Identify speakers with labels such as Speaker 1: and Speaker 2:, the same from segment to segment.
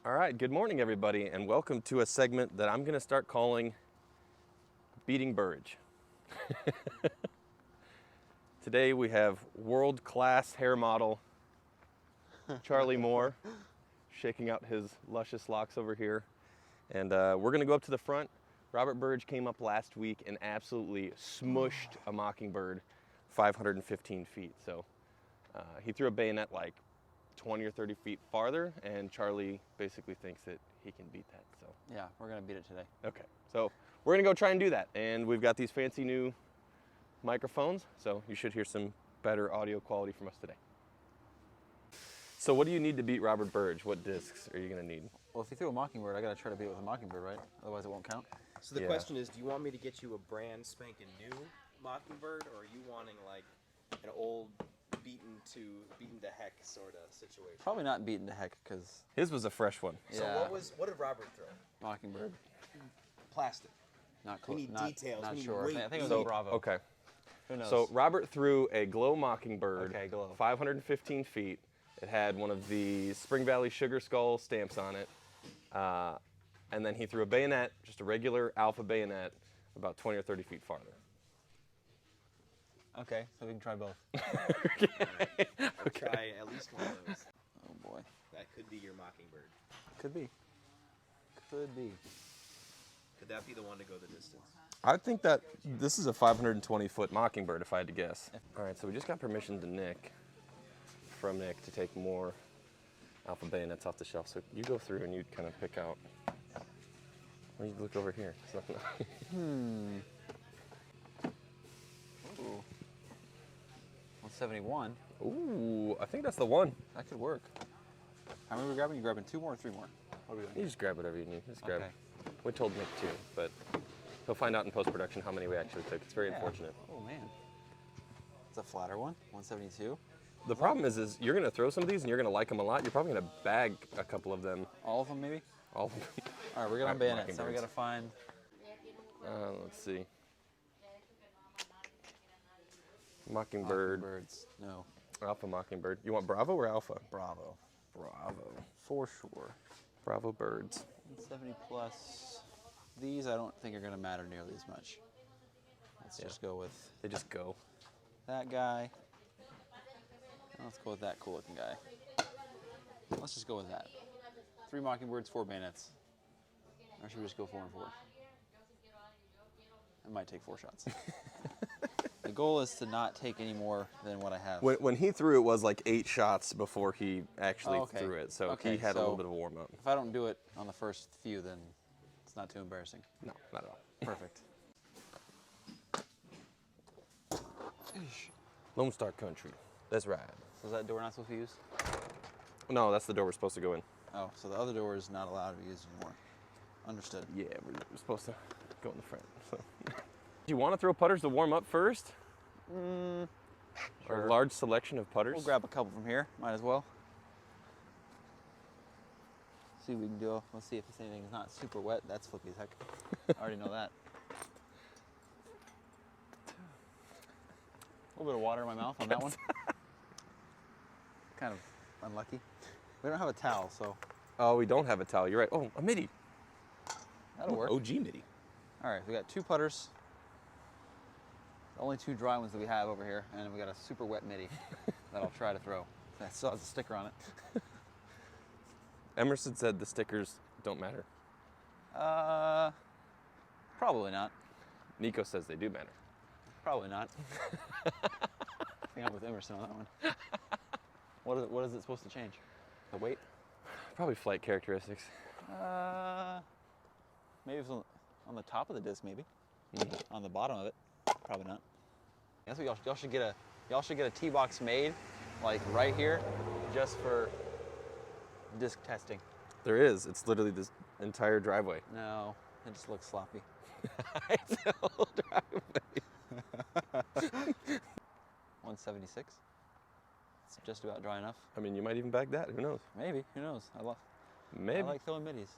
Speaker 1: All right, good morning, everybody, and welcome to a segment that I'm going to start calling Beating Burridge. Today we have world-class hair model Charlie Moore shaking out his luscious locks over here. And we're going to go up to the front. Robert Burridge came up last week and absolutely smushed a mockingbird 515 feet. So he threw a bayonet like 20 or 30 feet farther, and Charlie basically thinks that he can beat that. So
Speaker 2: Yeah, we're gonna beat it today.
Speaker 1: okay, so we're gonna go try and do that. And we've got these fancy new microphones, so you should hear some better audio quality from us today. So what do you need to beat Robert Burridge? What discs are you gonna need?
Speaker 2: Well, if you threw a mockingbird, I gotta try to beat it with a mockingbird, right? Otherwise, it won't count.
Speaker 3: So the
Speaker 1: Yeah.
Speaker 3: question is, do you want me to get you a brand spanking new Mockingbird, or are you wanting like an old beaten to heck sort of situation?
Speaker 2: Probably not beaten to heck, because
Speaker 1: His was a fresh one.
Speaker 3: So what did Robert throw?
Speaker 2: mockingbird,
Speaker 3: Plastic.
Speaker 2: not
Speaker 3: We
Speaker 2: close.
Speaker 3: need
Speaker 2: Not,
Speaker 3: details.
Speaker 2: Not
Speaker 3: We need
Speaker 2: sure.
Speaker 3: weight.
Speaker 2: I think it was
Speaker 3: We
Speaker 2: a
Speaker 3: need-
Speaker 2: Bravo.
Speaker 1: Okay.
Speaker 2: Who knows?
Speaker 1: So Robert threw a glow mockingbird,
Speaker 2: Okay, glow.
Speaker 1: 515 feet. It had one of the Spring Valley Sugar Skull stamps on it. And then he threw a bayonet, just a regular alpha bayonet, about 20 or 30 feet farther.
Speaker 2: Okay, so we can try both.
Speaker 3: I'll try at least one of those.
Speaker 2: Oh boy,
Speaker 3: That could be your Mockingbird.
Speaker 2: could be. Could be.
Speaker 3: Could that be the one to go the distance?
Speaker 1: I think that this is a 520-foot mockingbird, if I had to guess. All right, so we just got permission from Nick to take more alpha bayonets off the shelf. So you go through and you kind of pick out. Or you look over here. So,
Speaker 2: Ooh. 171.
Speaker 1: ooh, I think that's the one.
Speaker 2: That could work. How many are we grabbing? You grabbing 2 more or 3 more? What are we
Speaker 1: You
Speaker 2: doing?
Speaker 1: just grab whatever you need. Just grab.
Speaker 2: Okay.
Speaker 1: We told Nick too, but he'll find out in post-production how many we actually took. It's very
Speaker 2: Yeah.
Speaker 1: unfortunate.
Speaker 2: Oh man. It's a flatter one. 172.
Speaker 1: The problem is you're gonna throw some of these and you're gonna like them a lot. You're probably gonna bag a couple of them.
Speaker 2: All of them, maybe.
Speaker 1: All of them.
Speaker 2: All right, we're getting on
Speaker 1: Alright,
Speaker 2: bayonets. Now we
Speaker 1: mockingbirds.
Speaker 2: gotta find.
Speaker 1: Let's see. Mockingbird,
Speaker 2: Birds. No.
Speaker 1: alpha mockingbird. You want Bravo or Alpha?
Speaker 2: Bravo.
Speaker 1: Bravo.
Speaker 2: For sure.
Speaker 1: Bravo birds.
Speaker 2: 170 plus. These I don't think are going to matter nearly as much. Let's just go with
Speaker 1: They just go.
Speaker 2: that guy. And let's go with that cool looking guy. Let's just go with that. 3 mockingbirds, 4 bayonets. Or should we just go 4 and 4? I might take 4 shots. The goal is to not take any more than what I have.
Speaker 1: When he threw it was like 8 shots before he actually
Speaker 2: Oh, okay.
Speaker 1: threw it. So
Speaker 2: Okay,
Speaker 1: he had a
Speaker 2: so-
Speaker 1: little bit of a warm up.
Speaker 2: If I don't do it on the first few, then it's not too embarrassing.
Speaker 1: No, not at all.
Speaker 2: Perfect.
Speaker 1: Lone Star Country. That's right.
Speaker 2: Was that door not supposed to be used?
Speaker 1: No, that's the door we're supposed to go in.
Speaker 2: Oh, so the other door is not allowed to be used anymore. Understood.
Speaker 1: Yeah, we're supposed to go in the front. So. Do you want to throw putters to warm up first? Or
Speaker 2: Sure.
Speaker 1: a large selection of putters?
Speaker 2: We'll grab a couple from here. Might as well. See what we can do. Let's see if this anything is not super wet. That's flippy as heck. I already know that. A little bit of water in my mouth on that one. Kind of unlucky. We don't have a towel, so
Speaker 1: Oh, we don't have a towel. You're right. Oh, a midi.
Speaker 2: that'll work.
Speaker 1: OG midi.
Speaker 2: All right, we got 2 putters. The only 2 dry ones that we have over here, and we got a super wet midi that I'll try to throw. That still has a sticker on it.
Speaker 1: Emerson said the stickers don't matter.
Speaker 2: Probably not.
Speaker 1: Nico says they do matter.
Speaker 2: Probably not. I think I'm with Emerson on that one. What is it supposed to change? The weight?
Speaker 1: Probably flight characteristics.
Speaker 2: Maybe it's on the top of the disc, maybe. On the bottom of it, probably not. I guess y'all should get a tee box made, like right here, just for disc testing.
Speaker 1: There is. It's literally this entire driveway.
Speaker 2: No, it just looks sloppy.
Speaker 1: It's the whole driveway.
Speaker 2: 176. It's just about dry enough.
Speaker 1: I mean, you might even bag that. Who knows?
Speaker 2: Maybe. Who knows? I
Speaker 1: Maybe.
Speaker 2: like throwing middies.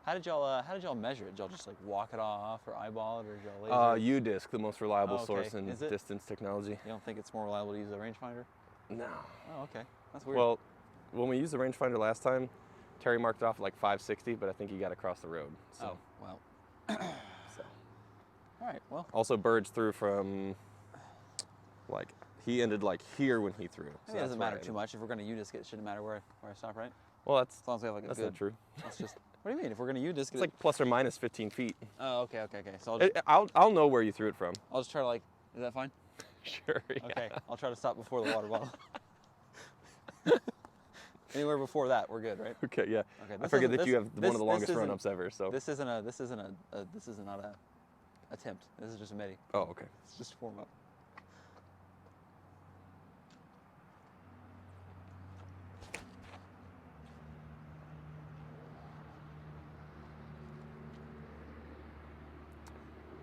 Speaker 2: How did y'all measure it? Did y'all just like walk it off or eyeball it, or did y'all laser?
Speaker 1: U-Disc, the most reliable
Speaker 2: Oh, okay.
Speaker 1: source in
Speaker 2: Is it?
Speaker 1: distance technology.
Speaker 2: You don't think it's more reliable to use a rangefinder?
Speaker 1: No.
Speaker 2: Oh, okay. That's weird.
Speaker 1: Well, when we used the rangefinder last time, Terry marked it off at like 560, but I think he got across the road. So.
Speaker 2: Oh, well.
Speaker 1: So.
Speaker 2: All right, well.
Speaker 1: Also, Burridge threw from, like, he ended like here when he threw. So
Speaker 2: It doesn't matter too much. If we're going to U-disc it, it shouldn't matter where I stop, right?
Speaker 1: Well,
Speaker 2: As long as we have like a
Speaker 1: that's
Speaker 2: good.
Speaker 1: not true.
Speaker 2: That's just. What do you mean? If we're going to U-disc it,
Speaker 1: It's like plus or minus 15 feet.
Speaker 2: Oh, okay. So
Speaker 1: I'll know where you threw it from.
Speaker 2: I'll just try to like. Is that fine?
Speaker 1: Sure. Yeah.
Speaker 2: Okay. I'll try to stop before the water bottle. Anywhere before that, we're good, right?
Speaker 1: Okay. Yeah.
Speaker 2: Okay.
Speaker 1: I forget that you have one of the longest run-ups ever. So.
Speaker 2: This is not a attempt. This is just a midi.
Speaker 1: Oh, okay.
Speaker 2: It's just warm up.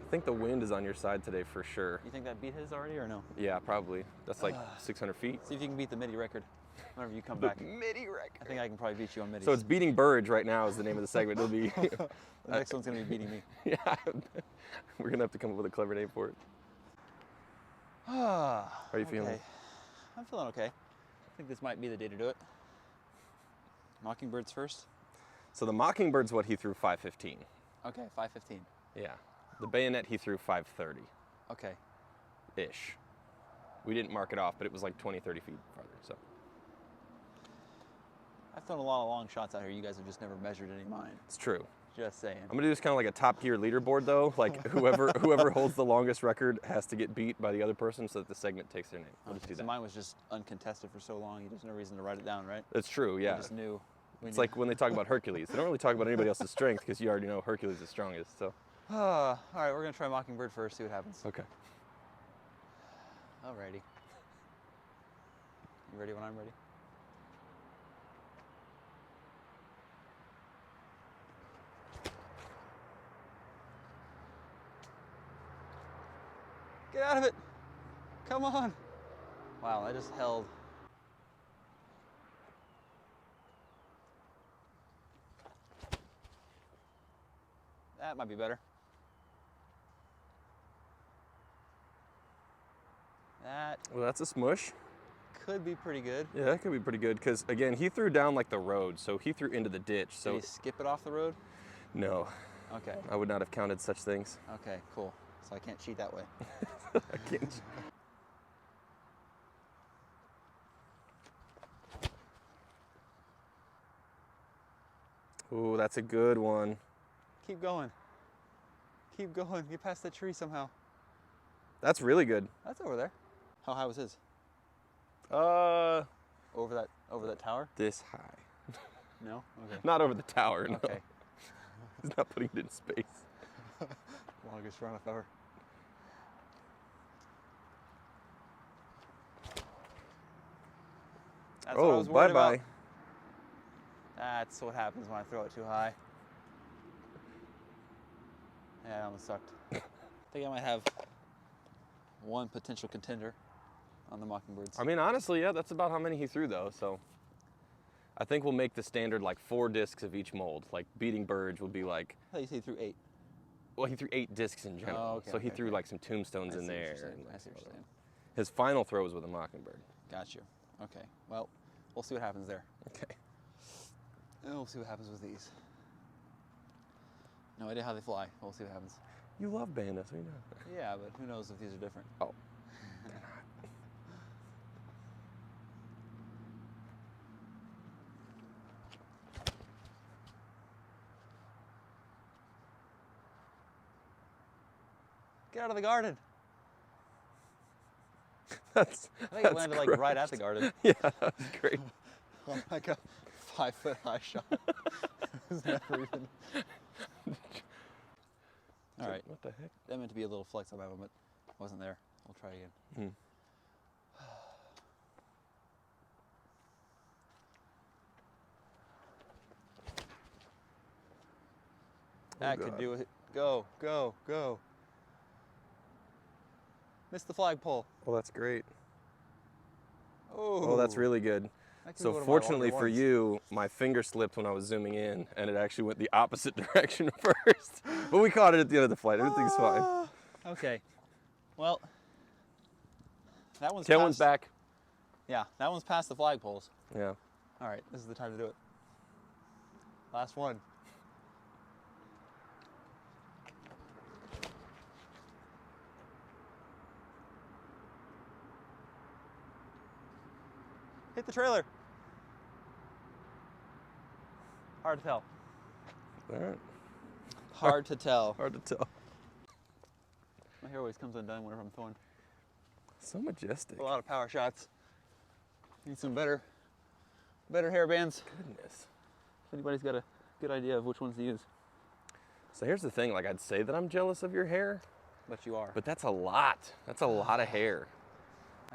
Speaker 1: I think the wind is on your side today for sure.
Speaker 2: You think that beat his already or no?
Speaker 1: Yeah, probably. That's like 600 feet.
Speaker 2: See if you can beat the midi record. Whenever you come back.
Speaker 1: Midi record.
Speaker 2: I think I can probably beat you on midis.
Speaker 1: So it's beating Burridge right now is the name of the segment. It'll be.
Speaker 2: The next one's gonna be beating me.
Speaker 1: Yeah. We're gonna have to come up with a clever name for it.
Speaker 2: How
Speaker 1: are you feeling?
Speaker 2: I'm feeling okay. I think this might be the day to do it. Mockingbirds first.
Speaker 1: So the Mockingbird's what he threw 515.
Speaker 2: Okay, 515.
Speaker 1: Yeah. The bayonet he threw 530
Speaker 2: Okay.
Speaker 1: ish. We didn't mark it off, but it was like 20, 30 feet farther. So.
Speaker 2: I've thrown a lot of long shots out here. You guys have just never measured any of mine.
Speaker 1: It's true.
Speaker 2: Just saying.
Speaker 1: I'm gonna do this kind of like a Top Gear leaderboard though. Like whoever holds the longest record has to get beat by the other person so that the segment takes their name. We'll just do
Speaker 2: So
Speaker 1: that.
Speaker 2: mine was just uncontested for so long. There's no reason to write it down, right?
Speaker 1: That's true. Yeah.
Speaker 2: I just knew.
Speaker 1: It's like when they talk about Hercules. They don't really talk about anybody else's strength because you already know Hercules is strongest. So.
Speaker 2: All right, we're gonna try Mockingbird first. See what happens.
Speaker 1: Okay.
Speaker 2: Alrighty. You ready when I'm ready? Get out of it! Come on! Wow, I just held. That might be better. That
Speaker 1: Well, that's a smush.
Speaker 2: could be pretty good.
Speaker 1: Yeah, that could be pretty good because again, he threw down like the road, so he threw into the ditch.
Speaker 2: Did
Speaker 1: So
Speaker 2: he skip it off the road?
Speaker 1: no,
Speaker 2: Okay,
Speaker 1: I would not have counted such things.
Speaker 2: okay, cool. So I can't cheat that way.
Speaker 1: I can't. Ooh, that's a good one.
Speaker 2: Keep going. Keep going. Get past that tree somehow.
Speaker 1: That's really good.
Speaker 2: That's over there. How high was his? Over that tower?
Speaker 1: This high.
Speaker 2: No? Okay.
Speaker 1: Not over the tower, no.
Speaker 2: Okay.
Speaker 1: He's not putting it in space.
Speaker 2: Longest run up ever. That's what I
Speaker 1: Oh,
Speaker 2: was worried
Speaker 1: bye-bye.
Speaker 2: about. That's what happens when I throw it too high. Yeah, I almost sucked. I think I might have one potential contender on the Mockingbirds.
Speaker 1: I mean, honestly, yeah, that's about how many he threw, though, so. I think we'll make the standard like 4 discs of each mold. Like beating Burridge would be like,
Speaker 2: I thought you said he threw 8.
Speaker 1: well, he threw 8 discs in general.
Speaker 2: Oh, okay,
Speaker 1: so he
Speaker 2: okay,
Speaker 1: threw
Speaker 2: okay.
Speaker 1: like some tombstones
Speaker 2: I
Speaker 1: in
Speaker 2: see what you're
Speaker 1: there.
Speaker 2: saying.
Speaker 1: and,
Speaker 2: I
Speaker 1: like,
Speaker 2: see what
Speaker 1: some
Speaker 2: you're
Speaker 1: other-
Speaker 2: saying.
Speaker 1: His final throw was with a Mockingbird.
Speaker 2: Got you. Okay. Well, we'll see what happens there.
Speaker 1: Okay.
Speaker 2: And we'll see what happens with these. No idea how they fly. We'll see what happens.
Speaker 1: You love bandits, we know.
Speaker 2: Yeah, but who knows if these are different.
Speaker 1: Oh.
Speaker 2: Get out of the garden.
Speaker 1: That's,
Speaker 2: I think it landed like right at the garden.
Speaker 1: Yeah, that was great.
Speaker 2: Like a 5-foot high shot. It was never even. All right.
Speaker 1: What the heck?
Speaker 2: That meant to be a little flex on that one, but wasn't there. We'll try again.
Speaker 1: Hmm.
Speaker 2: That could
Speaker 1: God.
Speaker 2: do it. Go, go, go. Missed the flagpole.
Speaker 1: Well, that's great.
Speaker 2: Oh,
Speaker 1: Oh, that's really good.
Speaker 2: that could be
Speaker 1: So
Speaker 2: one of my
Speaker 1: fortunately
Speaker 2: longer
Speaker 1: for
Speaker 2: ones.
Speaker 1: you, my finger slipped when I was zooming in, and it actually went the opposite direction first. But we caught it at the end of the flight. Everything's fine.
Speaker 2: Ah, okay. Well, that one's
Speaker 1: Tail one's
Speaker 2: past-
Speaker 1: back.
Speaker 2: Yeah, that one's past the flagpoles.
Speaker 1: Yeah.
Speaker 2: All right, this is the time to do it. Last one. Hit the trailer. Hard to tell.
Speaker 1: All right.
Speaker 2: Hard to tell.
Speaker 1: Hard to tell.
Speaker 2: My hair always comes undone whenever I'm throwing
Speaker 1: So majestic.
Speaker 2: a lot of power shots. Need some better hair bands.
Speaker 1: Goodness.
Speaker 2: If anybody's got a good idea of which ones to use.
Speaker 1: So here's the thing, like I'd say that I'm jealous of your hair,
Speaker 2: But you are.
Speaker 1: but that's a lot. That's a lot of hair.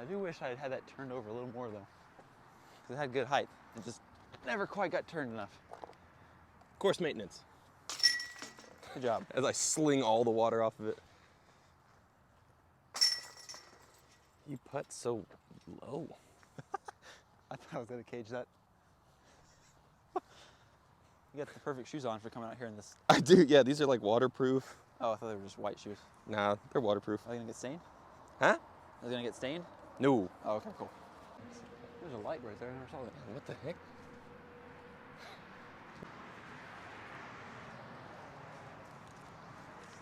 Speaker 2: I do wish I had had that turned over a little more though. Because it had good height. It just never quite got turned enough.
Speaker 1: Course maintenance.
Speaker 2: Good job.
Speaker 1: As I sling all the water off of it. You putt so low.
Speaker 2: I thought I was gonna cage that. You got the perfect shoes on for coming out here in this.
Speaker 1: I do, yeah, these are like waterproof.
Speaker 2: Oh, I thought they were just white shoes.
Speaker 1: Nah, they're waterproof.
Speaker 2: Are they gonna get stained?
Speaker 1: Huh?
Speaker 2: Are they gonna get stained?
Speaker 1: No.
Speaker 2: Oh, okay, cool. There's a light right there. I never saw that.
Speaker 1: What the heck?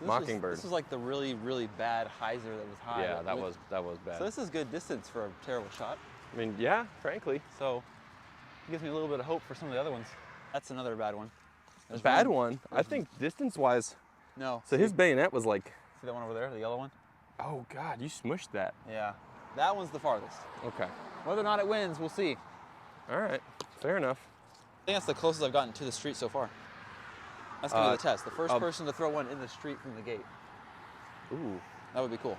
Speaker 1: Mockingbird.
Speaker 2: This is like the really, really bad hyzer that was high.
Speaker 1: Yeah, that was bad.
Speaker 2: So this is good distance for a terrible shot.
Speaker 1: I mean, yeah, frankly.
Speaker 2: So it gives me a little bit of hope for some of the other ones. That's another bad one. There's
Speaker 1: Bad one. I think distance-wise.
Speaker 2: No.
Speaker 1: So his bayonet was like,
Speaker 2: See that one over there, the yellow one?
Speaker 1: oh God, you smushed that.
Speaker 2: Yeah. That one's the farthest.
Speaker 1: Okay.
Speaker 2: Whether or not it wins, we'll see.
Speaker 1: All right. Fair enough.
Speaker 2: I think that's the closest I've gotten to the street so far. That's gonna be the test. The first person to throw one in the street from the gate.
Speaker 1: Ooh.
Speaker 2: That would be cool.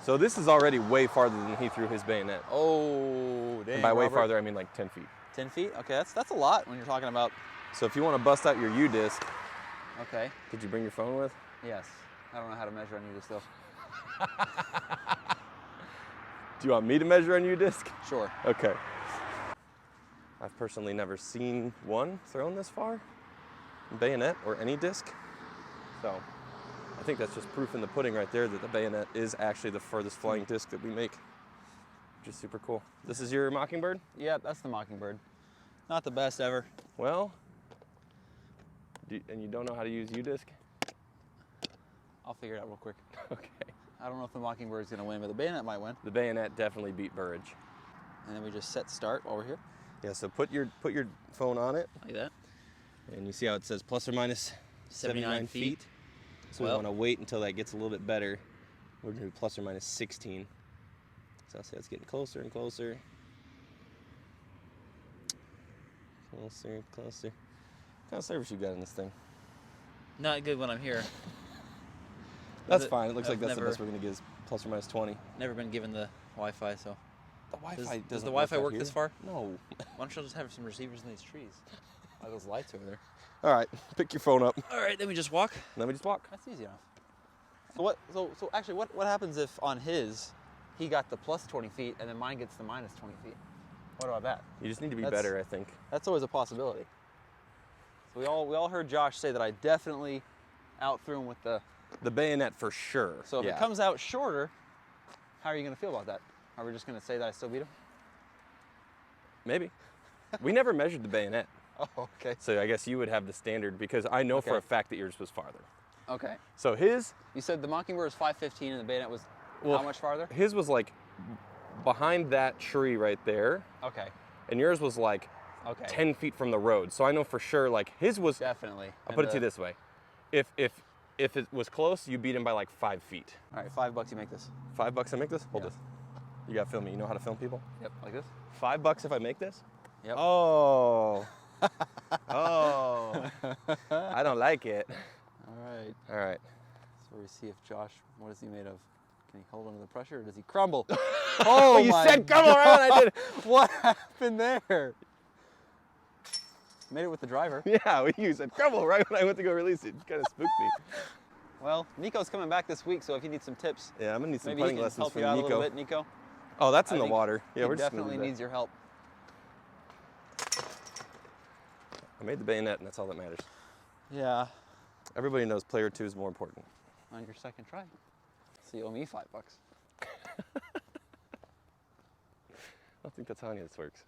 Speaker 1: So this is already way farther than he threw his bayonet.
Speaker 2: Oh, dang.
Speaker 1: And by way
Speaker 2: Robert.
Speaker 1: farther, I mean like 10 feet.
Speaker 2: 10 feet? Okay, that's a lot when you're talking about.
Speaker 1: So if you want to bust out your U-disc,
Speaker 2: Okay.
Speaker 1: did you bring your phone with?
Speaker 2: Yes. I don't know how to measure on you still.
Speaker 1: Do you want me to measure on U-disc?
Speaker 2: Sure.
Speaker 1: Okay. I've personally never seen one thrown this far, bayonet or any disc. So I think that's just proof in the pudding right there that the bayonet is actually the furthest flying disc that we make, which is super cool. This is your Mockingbird?
Speaker 2: Yeah, that's the Mockingbird. Not the best ever.
Speaker 1: Well, and you don't know how to use U-disc?
Speaker 2: I'll figure it out real quick.
Speaker 1: Okay.
Speaker 2: I don't know if the Mockingbird's gonna win, but the bayonet might win.
Speaker 1: The bayonet definitely beat Burridge.
Speaker 2: And then we just set start while we're here.
Speaker 1: Yeah, so put your phone on it,
Speaker 2: Like that.
Speaker 1: and you see how it says plus or minus 79 feet. So
Speaker 2: Well-
Speaker 1: we want to wait until that gets a little bit better. We're going to do plus or minus 16. So I'll say it's getting closer and closer. Closer, closer. What kind of service you got in this thing?
Speaker 2: Not good when I'm here.
Speaker 1: That's
Speaker 2: it-
Speaker 1: fine. It looks like
Speaker 2: I've
Speaker 1: that's the
Speaker 2: never-
Speaker 1: best we're going to get is plus or minus 20.
Speaker 2: Never been given the Wi-Fi, so.
Speaker 1: The Wi-Fi
Speaker 2: Does the
Speaker 1: doesn't
Speaker 2: Wi-Fi
Speaker 1: out
Speaker 2: work this
Speaker 1: here.
Speaker 2: far?
Speaker 1: No.
Speaker 2: Why don't you just have some receivers in these trees? Like those lights over there.
Speaker 1: All right, pick your phone up.
Speaker 2: All right, then we just walk.
Speaker 1: Let me just walk.
Speaker 2: That's easy enough. So what? So actually, what happens if on his, he got the plus 20 feet and then mine gets the minus 20 feet? What about that?
Speaker 1: You just need to be
Speaker 2: That's-
Speaker 1: better, I think.
Speaker 2: That's always a possibility. So we all heard Josh say that I definitely outthrew him with the.
Speaker 1: The bayonet for sure.
Speaker 2: So if
Speaker 1: yeah.
Speaker 2: it comes out shorter, how are you going to feel about that? Are we just going to say that I still beat him?
Speaker 1: Maybe. We never measured the bayonet.
Speaker 2: Oh, okay.
Speaker 1: So I guess you would have the standard because I know for
Speaker 2: Okay.
Speaker 1: a fact that yours was farther.
Speaker 2: Okay.
Speaker 1: So his
Speaker 2: You said the Mockingbird was 515 and the bayonet was
Speaker 1: Well,
Speaker 2: how much farther?
Speaker 1: his was like behind that tree right there,
Speaker 2: Okay.
Speaker 1: and yours was like
Speaker 2: Okay.
Speaker 1: 10 feet from the road. So I know for sure like his was.
Speaker 2: Definitely.
Speaker 1: I'll put it to you this way: if it was close, you beat him by like 5 feet.
Speaker 2: All right, $5 you make this.
Speaker 1: $5 I make this? Hold
Speaker 2: Yeah.
Speaker 1: this. You gotta film me. You know how to film people?
Speaker 2: Yep, like this.
Speaker 1: $5 if I make this?
Speaker 2: Yep.
Speaker 1: Oh. Oh. I don't like it.
Speaker 2: All right.
Speaker 1: All right.
Speaker 2: So we see if Josh, what is he made of? Can he hold under the pressure or does he crumble?
Speaker 1: Oh, you
Speaker 2: my
Speaker 1: said come around. I did.
Speaker 2: What happened there? Made it with the driver.
Speaker 1: Yeah, you said crumble right when I went to go release it. It kind of spooked me.
Speaker 2: Well, Nico's coming back this week, so if you need some tips,
Speaker 1: Yeah, I'm gonna need some
Speaker 2: maybe he
Speaker 1: putting
Speaker 2: can
Speaker 1: lessons
Speaker 2: help
Speaker 1: from
Speaker 2: you out a
Speaker 1: Nico.
Speaker 2: little bit, Nico.
Speaker 1: Oh, that's
Speaker 2: I
Speaker 1: in the
Speaker 2: think
Speaker 1: water. Yeah,
Speaker 2: he
Speaker 1: we're just gonna
Speaker 2: definitely
Speaker 1: do that.
Speaker 2: needs your help.
Speaker 1: I made the bayonet, and that's all that matters.
Speaker 2: Yeah,
Speaker 1: Everybody knows player 2 is more important.
Speaker 2: on your second try. So you owe me $5.
Speaker 1: I don't think that's how any of this works.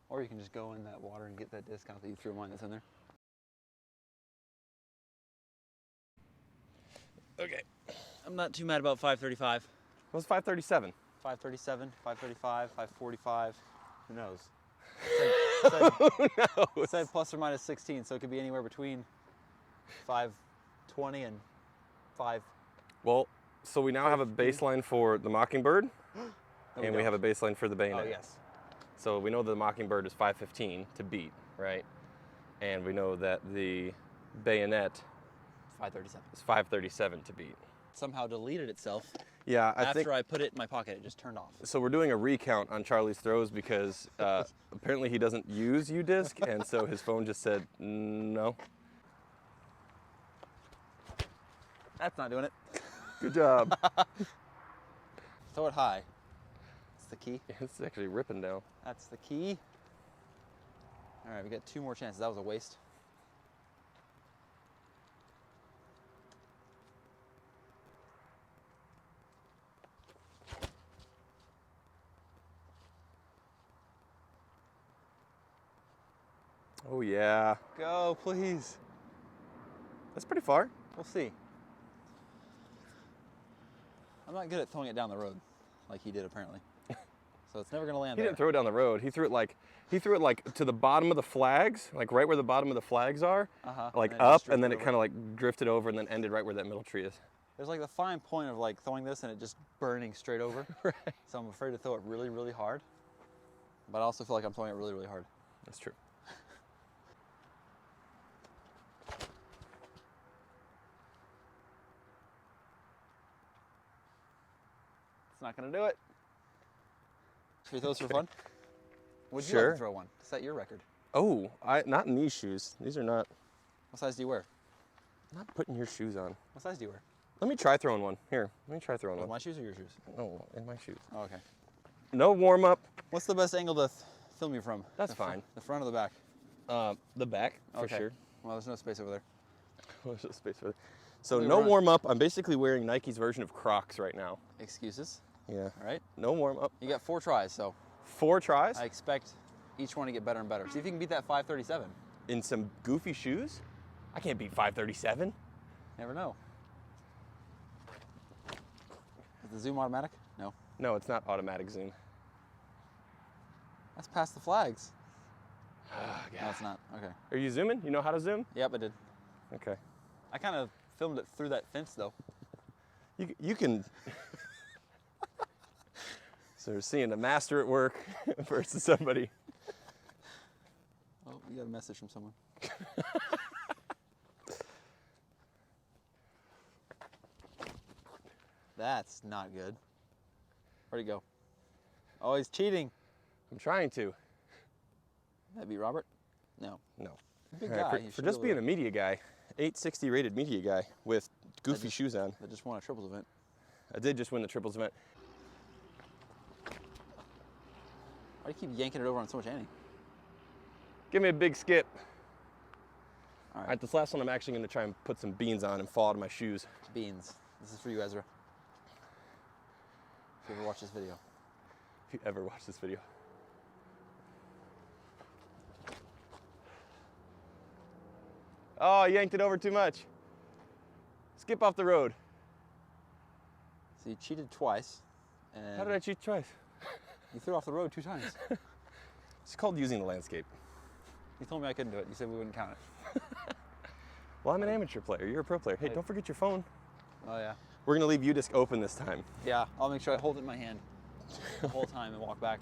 Speaker 2: Or you can just go in that water and get that discount that you threw mine that's in there.
Speaker 1: Okay.
Speaker 2: I'm not too mad about 535.
Speaker 1: What's 537?
Speaker 2: 537, 535, 545. Who knows?
Speaker 1: Who knows?
Speaker 2: It said plus or minus 16, so it could be anywhere between 520 and 5.
Speaker 1: Well, so we now have a baseline for the Mockingbird, and we
Speaker 2: don't.
Speaker 1: have a baseline for the bayonet.
Speaker 2: Oh, yes.
Speaker 1: So we know the Mockingbird is 515 to beat, right? And we know that the bayonet
Speaker 2: 537.
Speaker 1: is 537 to beat.
Speaker 2: Somehow deleted itself.
Speaker 1: Yeah, I
Speaker 2: After
Speaker 1: think.
Speaker 2: I put it in my pocket, it just turned off.
Speaker 1: So we're doing a recount on Charlie's throws because apparently he doesn't use U-Disc, and so his phone just said no.
Speaker 2: That's not doing it.
Speaker 1: Good job.
Speaker 2: Throw it high. That's the key.
Speaker 1: It's actually ripping down.
Speaker 2: That's the key. All right, we got 2 more chances. That was a waste.
Speaker 1: Oh yeah,
Speaker 2: Go, please.
Speaker 1: that's pretty far.
Speaker 2: We'll see. I'm not good at throwing it down the road, like he did apparently. So it's never gonna land
Speaker 1: He
Speaker 2: there.
Speaker 1: didn't throw it down the road. He threw it like to the bottom of the flags, like right where the bottom of the flags are, like
Speaker 2: And then it
Speaker 1: up,
Speaker 2: just
Speaker 1: and then it
Speaker 2: drifted
Speaker 1: kind of like drifted over and then ended right where that middle tree is.
Speaker 2: There's like the fine point of like throwing this and it just burning straight over.
Speaker 1: Right.
Speaker 2: So I'm afraid to throw it really, really hard. But I also feel like I'm throwing it really, really hard.
Speaker 1: That's true.
Speaker 2: It's not gonna do it. Should we throw this for fun? Would you
Speaker 1: Sure.
Speaker 2: like to throw one? Set your record.
Speaker 1: Oh, not in these shoes. These are not.
Speaker 2: What size do you wear?
Speaker 1: Not putting your shoes on.
Speaker 2: What size do you wear?
Speaker 1: Let me try throwing one. Here, let me try throwing
Speaker 2: With
Speaker 1: one.
Speaker 2: my shoes or your shoes?
Speaker 1: Oh, in my shoes.
Speaker 2: Oh, okay.
Speaker 1: No warm up.
Speaker 2: What's the best angle to film you from?
Speaker 1: That's
Speaker 2: The fr-
Speaker 1: fine.
Speaker 2: The front or the back?
Speaker 1: The back for
Speaker 2: Okay.
Speaker 1: sure.
Speaker 2: Well, there's no space over there.
Speaker 1: There's no space for it. So
Speaker 2: We
Speaker 1: no
Speaker 2: run.
Speaker 1: warm up. I'm basically wearing Nike's version of Crocs right now.
Speaker 2: Excuses.
Speaker 1: Yeah.
Speaker 2: All right.
Speaker 1: No warm up.
Speaker 2: You got 4 tries, so
Speaker 1: 4 tries
Speaker 2: I expect each one to get better and better. See if you can beat that 537.
Speaker 1: in some goofy shoes. I can't beat 537.
Speaker 2: Never know. Is the zoom automatic? No.
Speaker 1: No, it's not automatic zoom.
Speaker 2: That's past the flags.
Speaker 1: Oh,
Speaker 2: No, it's not. Okay.
Speaker 1: Are you zooming? You know how to zoom?
Speaker 2: Yep, I did.
Speaker 1: Okay.
Speaker 2: I kind of filmed it through that fence, though.
Speaker 1: You can. So we're seeing a master at work versus somebody.
Speaker 2: Oh, you got a message from someone. That's not good. Where'd he go? Oh, he's cheating.
Speaker 1: I'm trying to.
Speaker 2: That'd be Robert? No.
Speaker 1: No.
Speaker 2: Big
Speaker 1: All right,
Speaker 2: guy.
Speaker 1: for
Speaker 2: He
Speaker 1: for
Speaker 2: should
Speaker 1: just
Speaker 2: be
Speaker 1: being
Speaker 2: able
Speaker 1: a media guy, 860 rated media guy with goofy
Speaker 2: just-
Speaker 1: shoes on.
Speaker 2: to- that just won a triples event.
Speaker 1: I did just win the triples event.
Speaker 2: Why do you keep yanking it over on so much Annie?
Speaker 1: Give me a big skip.
Speaker 2: All
Speaker 1: All
Speaker 2: right.
Speaker 1: right, this last one I'm actually going to try and put some beans on and fall out of my shoes.
Speaker 2: Beans. This is for you, Ezra. If you ever watch this video.
Speaker 1: If you ever watch this video. Oh, I yanked it over too much. Skip off the road.
Speaker 2: So you cheated twice, and
Speaker 1: How did I cheat twice?
Speaker 2: you threw off the road 2 times.
Speaker 1: It's called using the landscape.
Speaker 2: You told me I couldn't do it. You said we wouldn't count it.
Speaker 1: Well, I'm an amateur player. You're a pro player. Hey,
Speaker 2: Hey.
Speaker 1: don't forget your phone.
Speaker 2: Oh, yeah.
Speaker 1: We're going to leave U-Disc open this time.
Speaker 2: Yeah, I'll make sure I hold it in my hand the whole time and walk back.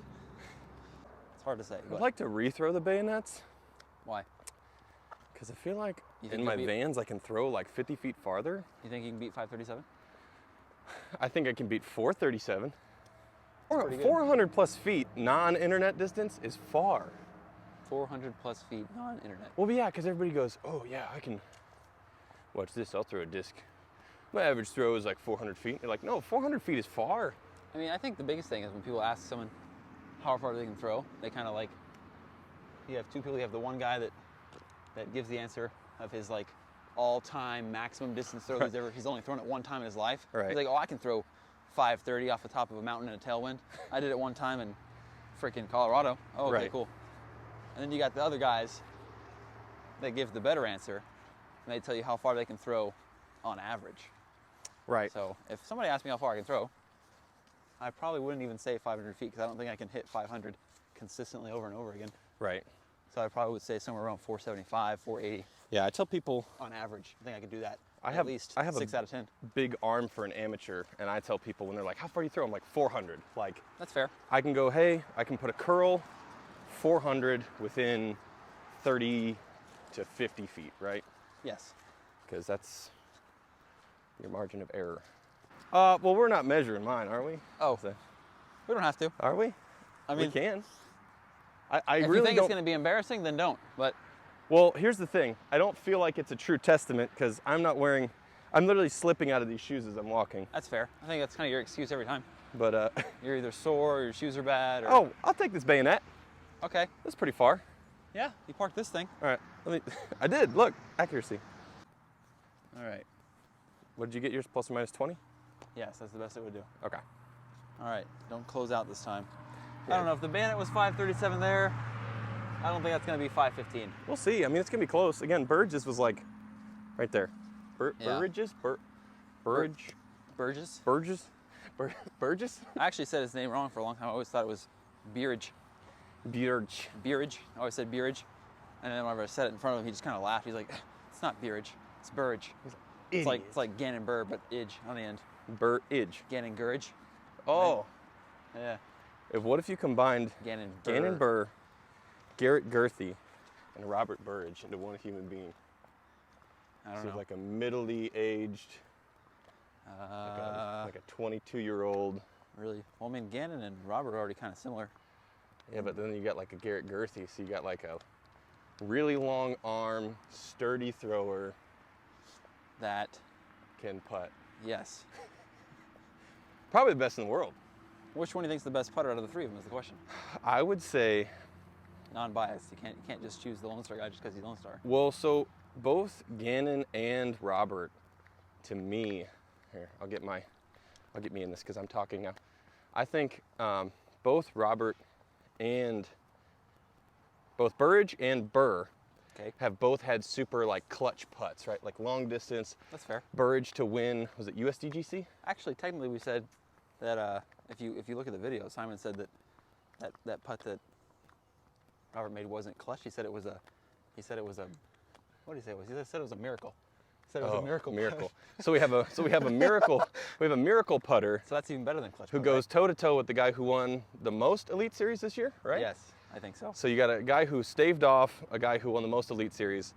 Speaker 2: It's hard to say.
Speaker 1: I'd
Speaker 2: But
Speaker 1: like to rethrow the bayonets
Speaker 2: why?
Speaker 1: because I feel like
Speaker 2: You think
Speaker 1: in my
Speaker 2: you'll be-
Speaker 1: Vans I can throw like 50 feet farther.
Speaker 2: You think you can beat 537?
Speaker 1: I think I can beat 437.
Speaker 2: pretty good.
Speaker 1: 400 plus feet non-internet distance is far.
Speaker 2: 400 plus feet non-internet.
Speaker 1: Well, yeah, because everybody goes, oh yeah, I can. Watch this, I'll throw a disc. My average throw is like 400 feet. They're like, no, 400 feet is far.
Speaker 2: I mean, I think the biggest thing is when people ask someone how far they can throw, they kind of like, you have 2 people. You have the one guy that gives the answer of his like all-time maximum distance throw he's only thrown it 1 time in his life.
Speaker 1: Right.
Speaker 2: He's like, oh, I can throw 530 off the top of a mountain in a tailwind. I did it 1 time in freaking Colorado. Oh, okay,
Speaker 1: Right.
Speaker 2: cool. And then you got the other guys that give the better answer, and they tell you how far they can throw on average.
Speaker 1: Right.
Speaker 2: So if somebody asked me how far I can throw, I probably wouldn't even say 500 feet because I don't think I can hit 500 consistently over and over again.
Speaker 1: Right.
Speaker 2: So I probably would say somewhere around 475, 480
Speaker 1: Yeah, I tell people
Speaker 2: on average. I think I could do that
Speaker 1: I
Speaker 2: at
Speaker 1: have
Speaker 2: least
Speaker 1: I have
Speaker 2: 6
Speaker 1: a
Speaker 2: out of 10.
Speaker 1: big arm for an amateur, and I tell people when they're like, "How far do you throw?" I'm like 400. Like
Speaker 2: That's fair.
Speaker 1: I can go, hey, I can put a curl 400 within 30 to 50 feet, right?
Speaker 2: Yes.
Speaker 1: Because that's your margin of error. Well, we're not measuring mine, are we?
Speaker 2: Oh,
Speaker 1: So-
Speaker 2: we don't have to.
Speaker 1: are we?
Speaker 2: I mean,
Speaker 1: we can. I
Speaker 2: if
Speaker 1: really
Speaker 2: you think
Speaker 1: don't.
Speaker 2: it's going to be embarrassing, then don't. But
Speaker 1: Well, here's the thing. I don't feel like it's a true testament because I'm literally slipping out of these shoes as I'm walking.
Speaker 2: that's fair. I think that's kind of your excuse every time.
Speaker 1: But,
Speaker 2: You're either sore or your shoes are bad. Or...
Speaker 1: oh, I'll take this bayonet.
Speaker 2: Okay.
Speaker 1: That's pretty far.
Speaker 2: Yeah, you parked this thing.
Speaker 1: All right, I did, look, accuracy.
Speaker 2: All right.
Speaker 1: What did you get yours, plus or minus 20?
Speaker 2: Yes, that's the best it would do.
Speaker 1: Okay.
Speaker 2: All right, don't close out this time.
Speaker 1: Yeah.
Speaker 2: I don't know if the bayonet was 537 there. I don't think that's going to be 515.
Speaker 1: We'll see. I mean, it's gonna be close. Again, Burridge was like right there.
Speaker 2: Yeah.
Speaker 1: Burridge's?
Speaker 2: Burridge? Burgess?
Speaker 1: Burgess? Burgess?
Speaker 2: I actually said his name wrong for a long time. I always thought it was Burridge.
Speaker 1: Burridge.
Speaker 2: Burridge. I always said Burridge. And then whenever I said it in front of him, he just kind of laughed. He's like, it's not Burridge, it's Burridge. It's like Gannon Burr, but idge on the end.
Speaker 1: Burridge.
Speaker 2: Gannon Gurridge.
Speaker 1: Oh.
Speaker 2: Yeah.
Speaker 1: What if you combined
Speaker 2: Gannon Burr.
Speaker 1: Gannon Burr, Garrett Girthy, and Robert Burridge into one human being?
Speaker 2: I don't
Speaker 1: So
Speaker 2: know.
Speaker 1: like a middle-aged, like a 22-year-old.
Speaker 2: Really? Well, I mean, Gannon and Robert are already kind of similar.
Speaker 1: Yeah, but then you got like a Garrett Girthy, so you got like a really long arm, sturdy thrower,
Speaker 2: That,
Speaker 1: can putt.
Speaker 2: yes.
Speaker 1: Probably the best in the world.
Speaker 2: Which one do you think's the best putter out of the three of them is the question.
Speaker 1: I would say,
Speaker 2: Non-biased. You can't just choose the Lone Star guy just because he's Lone Star.
Speaker 1: well, so both Gannon and Robert, to me, here, I'll get me in this because I'm talking now. I think both Burridge and Burr
Speaker 2: Okay.
Speaker 1: have both had super like clutch putts, right? Like long distance.
Speaker 2: That's fair.
Speaker 1: Burridge to win, was it USDGC?
Speaker 2: Actually, technically, we said that if you look at the video, Simon said that putt that Robert made wasn't clutch. He said it was a. What did he say it was? He said it was a miracle. He said it was a miracle.
Speaker 1: Miracle. So we have a miracle. We have a miracle putter
Speaker 2: So that's even better than clutch.
Speaker 1: who
Speaker 2: putt,
Speaker 1: goes toe to toe with the guy who won the most Elite Series this year,
Speaker 2: right?
Speaker 1: right?
Speaker 2: Yes, I think so.
Speaker 1: So you got a guy who staved off a guy who won the most Elite Series,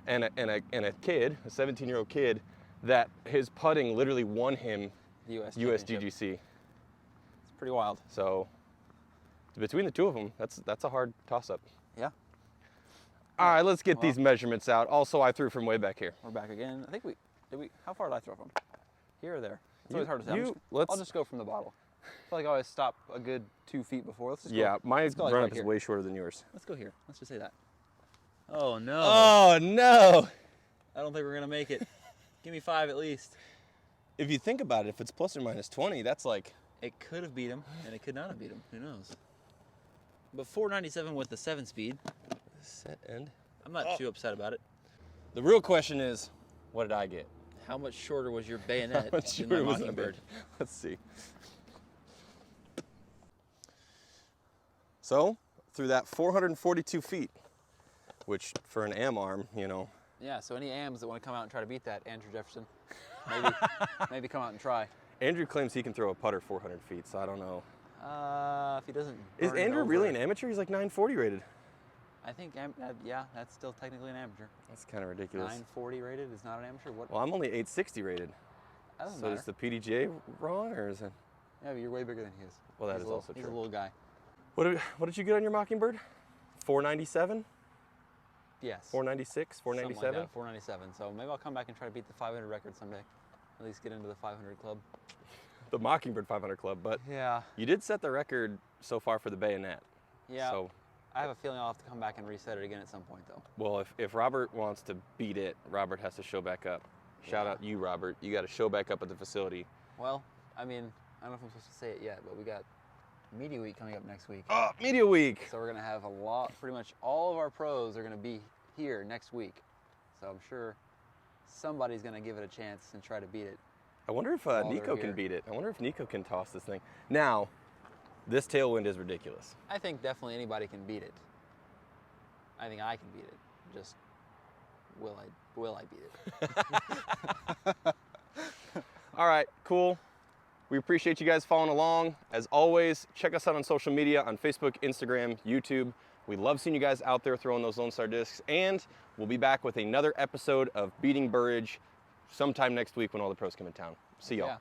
Speaker 1: and a kid, a 17-year-old kid, that his putting literally won him
Speaker 2: The US championship.
Speaker 1: USDGC.
Speaker 2: It's pretty wild.
Speaker 1: So between the two of them, that's a hard toss-up.
Speaker 2: Yeah.
Speaker 1: All right, let's get these measurements out. Also, I threw from way back here.
Speaker 2: We're back again. I think we. How far did I throw from? Here or there? It's
Speaker 1: You-
Speaker 2: always hard to say.
Speaker 1: you-
Speaker 2: I'll just go from the bottle. I feel like I always stop a good 2 feet before. Let's just
Speaker 1: Yeah,
Speaker 2: go.
Speaker 1: my
Speaker 2: let's go like
Speaker 1: run
Speaker 2: right
Speaker 1: up is
Speaker 2: here.
Speaker 1: way shorter than yours.
Speaker 2: Let's go here. Let's just say that. Oh no.
Speaker 1: Oh no!
Speaker 2: I don't think we're gonna make it. Give me 5 at least.
Speaker 1: If you think about it, if it's plus or minus 20, that's like
Speaker 2: It could have beat him, and it could not have beat him. Who knows? But 497 with the 7-speed.
Speaker 1: set end.
Speaker 2: I'm not too upset about it.
Speaker 1: The real question is, what did I get?
Speaker 2: How much shorter was your bayonet
Speaker 1: much
Speaker 2: than my
Speaker 1: shorter was my
Speaker 2: Mockingbird?
Speaker 1: Let's see. So, through that 442 feet, which for an am arm, you know.
Speaker 2: Yeah. So any AMs that want to come out and try to beat that, Andrew Jefferson, maybe come out and try.
Speaker 1: Andrew claims he can throw a putter 400 feet, so I don't know.
Speaker 2: If he doesn't.
Speaker 1: Is
Speaker 2: burn it
Speaker 1: Andrew really an
Speaker 2: over-
Speaker 1: amateur? He's like 940 rated.
Speaker 2: I think, yeah, that's still technically an amateur.
Speaker 1: That's kind of ridiculous.
Speaker 2: 940 rated is not an amateur. What?
Speaker 1: Well, I'm only 860 rated.
Speaker 2: That doesn't
Speaker 1: So
Speaker 2: matter.
Speaker 1: is the PDGA wrong, or is it?
Speaker 2: Yeah, but you're way bigger than he is.
Speaker 1: Well, that
Speaker 2: He's
Speaker 1: is
Speaker 2: a little,
Speaker 1: also
Speaker 2: He's
Speaker 1: true.
Speaker 2: a little guy.
Speaker 1: What did you get on your Mockingbird? 497?
Speaker 2: Yes.
Speaker 1: 496? 497?
Speaker 2: 497. So maybe I'll come back and try to beat the 500 record someday. At least get into the 500 club.
Speaker 1: The Mockingbird 500 Club, but
Speaker 2: Yeah.
Speaker 1: you did set the record so far for the bayonet.
Speaker 2: Yeah.
Speaker 1: So,
Speaker 2: I have a feeling I'll have to come back and reset it again at some point, though.
Speaker 1: well, if Robert wants to beat it, Robert has to show back up. Shout
Speaker 2: Yeah.
Speaker 1: out you, Robert. You got to show back up at the facility.
Speaker 2: Well, I mean, I don't know if I'm supposed to say it yet, but we got Media Week coming up next week.
Speaker 1: Oh, Media Week!
Speaker 2: So we're going to have pretty much all of our pros are going to be here next week. So I'm sure somebody's going to give it a chance and try to beat it.
Speaker 1: I wonder if
Speaker 2: they're
Speaker 1: Nico
Speaker 2: here.
Speaker 1: can beat it. I wonder if Nico can toss this thing. Now, this tailwind is ridiculous.
Speaker 2: I think definitely anybody can beat it. I think I can beat it. Just will I beat it?
Speaker 1: All right, cool. We appreciate you guys following along. As always, check us out on social media, on Facebook, Instagram, YouTube. We love seeing you guys out there throwing those Lone Star discs. And we'll be back with another episode of Beating Burridge sometime next week when all the pros come in town. See y'all.
Speaker 2: Yeah.